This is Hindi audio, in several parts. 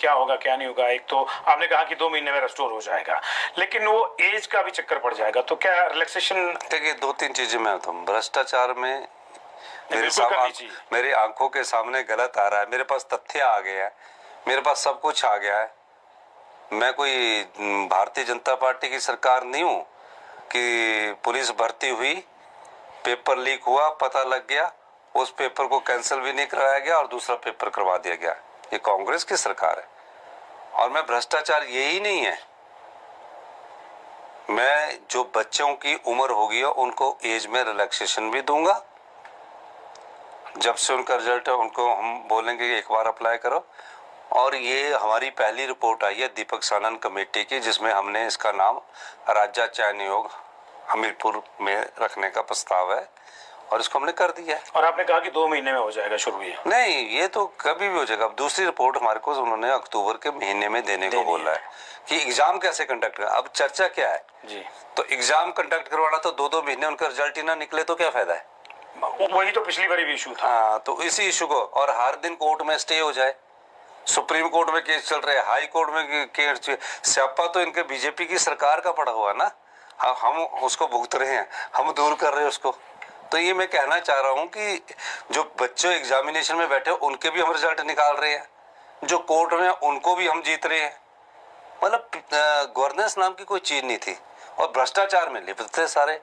क्या होगा क्या नहीं होगा। एक तो आपने कहा कि 2 महीने में रेस्टोर हो जाएगा, लेकिन वो एज का भी चक्कर पड़ जाएगा, तो क्या रिलैक्सेशन? देखिए 2-3 चीजें मैं बताऊं, भ्रष्टाचार में मेरी आंखों के सामने गलत आ रहा है, मेरे पास तथ्य आ गया है, मेरे पास सब कुछ आ गया है। मैं कोई भारतीय जनता पार्टी की सरकार नहीं हूं कि पुलिस भर्ती हुई, पेपर लीक हुआ, पता लग गया, उस पेपर को कैंसिल भी नहीं कराया गया और दूसरा पेपर करवा दिया गया। ये कांग्रेस की सरकार है। और मैं भ्रष्टाचार यही नहीं है, मैं जो बच्चों की उम्र होगी उनको एज में रिलैक्सेशन भी दूंगा। जब से उनका रिजल्ट है उनको हम बोलेंगे कि एक बार अप्लाई करो। और ये हमारी पहली रिपोर्ट आई है दीपक सानन कमेटी की, जिसमें हमने इसका नाम राज्य चयन आयोग हमीरपुर में रखने का प्रस्ताव है और इसको हमने कर दिया है। और आपने कहा कि 2 महीने में हो जाएगा शुरू। ये नहीं, ये तो कभी भी हो जाएगा। अब दूसरी रिपोर्ट हमारे को उन्होंने अक्टूबर के महीने में देने को बोला है कि एग्जाम कैसे कंडक्ट कर। अब चर्चा क्या है जी, तो एग्जाम कंडक्ट करवाना तो 2-2 महीने उनका रिजल्ट ही ना निकले तो क्या फायदा है। वही तो पिछली बार भी इशू था। हाँ, तो इसी इशू को, और हर दिन कोर्ट में स्टे हो जाए, सुप्रीम कोर्ट में केस चल रहे हैं, हाई कोर्ट में केस, स्यापा तो इनके बीजेपी की सरकार का पड़ा हुआ ना। हम उसको भुगत रहे हैं, हम दूर कर रहे हैं उसको। तो ये मैं कहना चाह रहा हूँ कि जो बच्चों एग्जामिनेशन में बैठे उनके भी हम रिजल्ट निकाल रहे हैं, जो कोर्ट में उनको भी हम जीत रहे हैं। मतलब गवर्नेंस नाम की कोई चीज नहीं थी और भ्रष्टाचार में लिप्त थे सारे।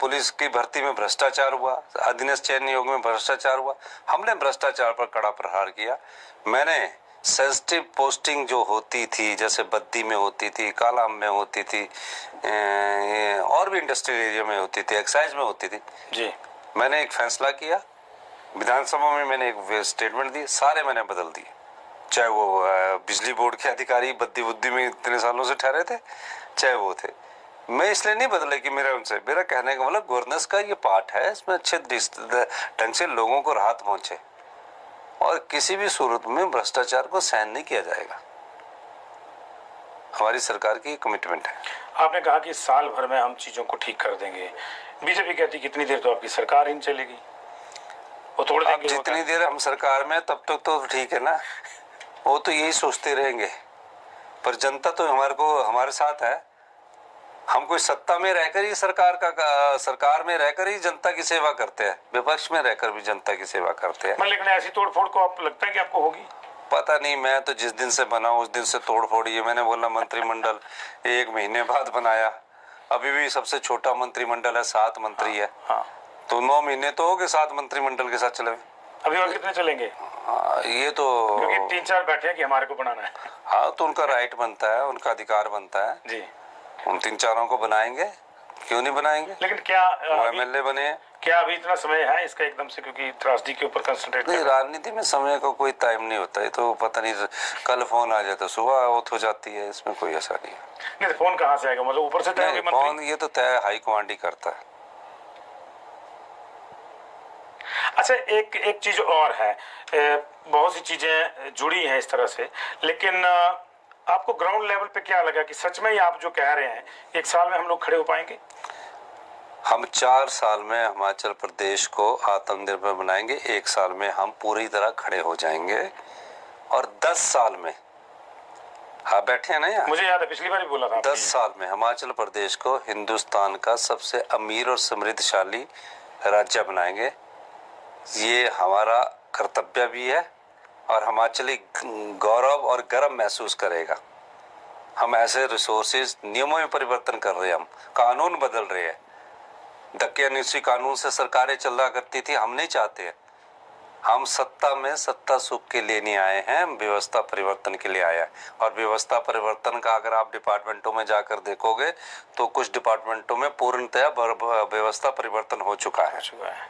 पुलिस की भर्ती में भ्रष्टाचार हुआ, अधीनस्थ चयन नियोग में भ्रष्टाचार हुआ। हमने भ्रष्टाचार पर कड़ा प्रहार किया। मैंने सेंसिटिव पोस्टिंग जो होती थी, जैसे बद्दी में होती थी, कालाम में होती थी, और भी इंडस्ट्रियल एरिया में होती थी, एक्साइज में होती थी जी, मैंने एक फैसला किया, विधानसभा में मैंने एक स्टेटमेंट दी, सारे मैंने बदल दिए। चाहे वो बिजली बोर्ड के अधिकारी बद्दी बुद्दी में इतने सालों से ठहरे थे, चाहे वो थे। मैं इसलिए नहीं बदले कि मेरा कहने का मतलब गवर्नेंस का ये पार्ट है, इसमें अच्छे ढंग से लोगों को राहत पहुंचे और किसी भी सूरत में भ्रष्टाचार को सहन नहीं किया जाएगा। हमारी सरकार की कमिटमेंट है। आपने कहा कि साल भर में हम चीजों को ठीक कर देंगे। बीजेपी कहती कितनी देर तो आपकी सरकार ही नहीं चलेगी, वो तोड़ देंगे। जितनी देर हम सरकार में तब तक तो ठीक है ना, वो तो यही सोचते रहेंगे। पर जनता तो हमारे साथ है। हम कोई सत्ता में रहकर ही सरकार में रहकर ही जनता की सेवा करते हैं, विपक्ष में रहकर भी जनता की सेवा करते हैं। लेकिन ऐसी तोड़फोड़ को आप लगता है कि आपको होगी? पता नहीं, मैं तो जिस दिन से बना उस दिन से तोड़फोड़ ही है। मैंने बोला मंत्रिमंडल 1 महीने बाद बनाया, अभी भी सबसे छोटा मंत्रिमंडल है, 7 मंत्री है। हाँ। तो 9 महीने तो हो गए 7 मंत्रिमंडल के साथ चले। अभी और कितने चलेंगे? ये तो क्योंकि 3-4 बैठे हैं कि हमारे को बनाना है। हाँ, तो उनका राइट बनता है, उनका अधिकार बनता है जी। उन 3-4 को बनाएंगे, क्यों नहीं बनाएंगे। लेकिन क्या वो एमएलए बने हैं। क्या अभी इतना समय है इसका एकदम से, क्योंकि त्रासदी के ऊपर कंसंट्रेट नहीं, राजनीति में समय का कोई टाइम नहीं होता है। तो पता नहीं, कल फोन आ जाए तो सुबह ऑफ हो जाती है, इसमें कोई ऐसा नहीं है। नहीं, फोन कहाँ से आएगा? मतलब ऊपर से तय? फोन ये तो तय हाई कमांड ही करता है। अच्छा, एक चीज और है, बहुत सी चीजें जुड़ी हैं इस तरह से, लेकिन आपको ग्राउंड लेवल पे क्या लगा कि सच में ही आप जो कह रहे हैं 1 साल में हम लोग खड़े हो पाएंगे? हम 4 साल में हिमाचल प्रदेश को आत्मनिर्भर बनाएंगे, 1 साल में हम पूरी तरह खड़े हो जाएंगे और 10 साल में, हाँ बैठे हैं ना यार, मुझे याद है पिछली बार भी बोला था, 10 साल में हिमाचल प्रदेश को हिंदुस्तान का सबसे अमीर और समृद्धशाली राज्य बनाएंगे। ये हमारा कर्तव्य भी है और हिमाचली गौरव और गर्व महसूस करेगा। हम ऐसे रिसोर्सेज, नियमों में परिवर्तन कर रहे हैं, हम कानून बदल रहे हैं। दकियानूसी कानून से सरकारें चला करती थी, हम नहीं चाहते हैं। हम सत्ता में सत्ता सुख के लिए नहीं आए हैं, व्यवस्था परिवर्तन के लिए आया है। और व्यवस्था परिवर्तन का अगर आप डिपार्टमेंटों में जाकर देखोगे तो कुछ डिपार्टमेंटों में पूर्णतया व्यवस्था परिवर्तन हो चुका है।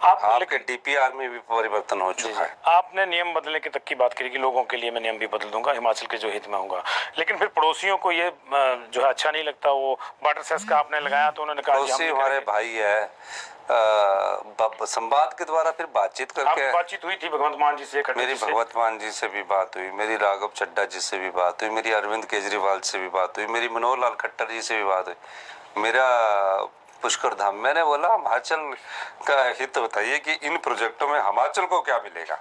आपके डीपीआर में भी परिवर्तन हो चुका है। आपने नियम बदलने की तक की बात करी कि लोगों के लिए मैं नियम भी बदल दूंगा, हिमाचल के जो हित में होगा, लेकिन फिर पड़ोसियों को ये जो है अच्छा नहीं लगता। वो वाटर सेस का आपने लगाया तो उन्होंने कहा पड़ोसी हमारे भाई है, संवाद के द्वारा फिर बातचीत करके। बातचीत हुई थी भगवंत मान जी से? मेरी भगवंत मान जी से भी बात हुई, मेरी राघव चड्डा जी से भी बात हुई, मेरी अरविंद केजरीवाल से भी बात हुई, मेरी मनोहर लाल खट्टर जी से भी बात हुई, मेरा पुष्कर धाम। मैंने बोला हिमाचल का हित बताइए कि इन प्रोजेक्टों में हिमाचल को क्या मिलेगा।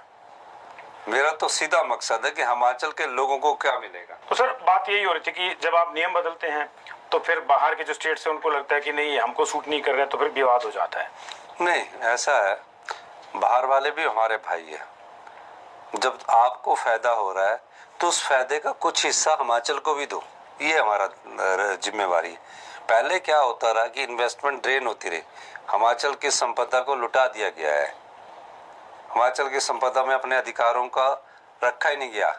मेरा तो सीधा मकसद है कि हिमाचल के लोगों को क्या मिलेगा। तो सर बात यही हो रही थी कि जब आप नियम बदलते हैं तो फिर बाहर के जो स्टेट से उनको लगता है कि नहीं हमको सूट नहीं कर रहे, तो फिर विवाद हो जाता है। नहीं, ऐसा है, बाहर वाले भी हमारे भाई है। जब आपको फायदा हो रहा है तो उस फायदे का कुछ हिस्सा हिमाचल को भी दो, ये हमारा जिम्मेवारी है। पहले क्या होता रहा कि इन्वेस्टमेंट ड्रेन होती रही, हिमाचल की संपदा को लुटा दिया गया है। हिमाचल की संपदा में अपने अधिकारों का रखा ही नहीं गया।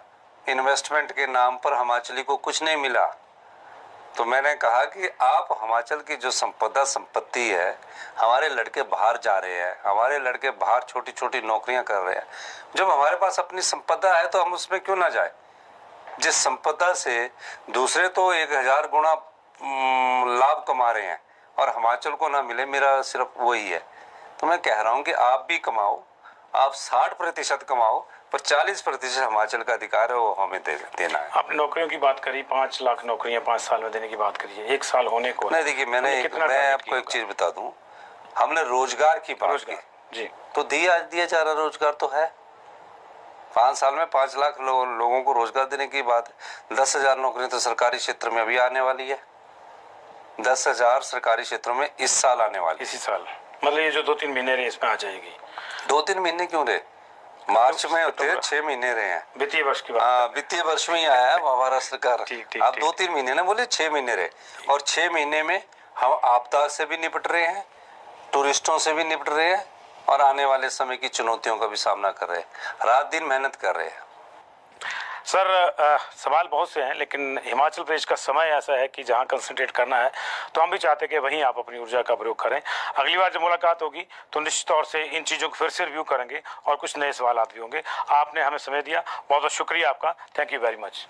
इन्वेस्टमेंट के नाम पर हिमाचली को कुछ नहीं मिला। तो मैंने कहा कि आप हिमाचल की जो संपत्ति है, हमारे लड़के बाहर जा रहे हैं, हमारे लड़के बाहर छोटी छोटी नौकरियां कर रहे हैं। जब हमारे पास अपनी संपदा है तो हम उसमें क्यों ना जाए। जिस संपदा से दूसरे तो 1000 गुना लाभ कमा रहे हैं और हिमाचल को ना मिले, मेरा सिर्फ वही है। तो मैं कह रहा हूँ कि आप भी कमाओ, आप 60% कमाओ, पर 40% हिमाचल का अधिकार है, वो हमें देना है। आपने नौकरियों की बात करी, 5 लाख नौकरियां 5 साल में देने की बात करी है, 1 साल होने को नहीं, देखिए मैं आपको एक चीज बता दूं, हमने रोजगार की बात की जी, तो दिया जा रहा रोजगार तो है। 5 साल में 5 लाख लोगों को रोजगार देने की बात है। 10,000 नौकरियां तो सरकारी क्षेत्र में अभी आने वाली है। 10,000 सरकारी क्षेत्रों में इस साल आने वाली, इसी साल, मतलब ये जो 2-3 महीने रहे इसमें आ जाएगी। 2-3 महीने क्यों रहे, मार्च में होते हैं, 6 महीने रहे हैं। वित्तीय वर्ष की बात, हाँ, वित्तीय वर्ष में ही आया है हमारा सरकार। ठीक, आप 2-3 महीने ना बोले, 6 महीने रहे। और 6 महीने में हम आपदा से भी निपट रहे हैं, टूरिस्टों से भी निपट रहे हैं और आने वाले समय की चुनौतियों का भी सामना कर रहे हैं। रात दिन मेहनत कर रहे हैं। सर सवाल बहुत से हैं, लेकिन हिमाचल प्रदेश का समय ऐसा है कि जहां कंसंट्रेट करना है तो हम भी चाहते हैं कि वहीं आप अपनी ऊर्जा का प्रयोग करें। अगली बार जब मुलाकात होगी तो निश्चित तौर से इन चीज़ों को फिर से रिव्यू करेंगे और कुछ नए सवाल भी होंगे। आपने हमें समय दिया, बहुत बहुत शुक्रिया आपका। Thank you very much.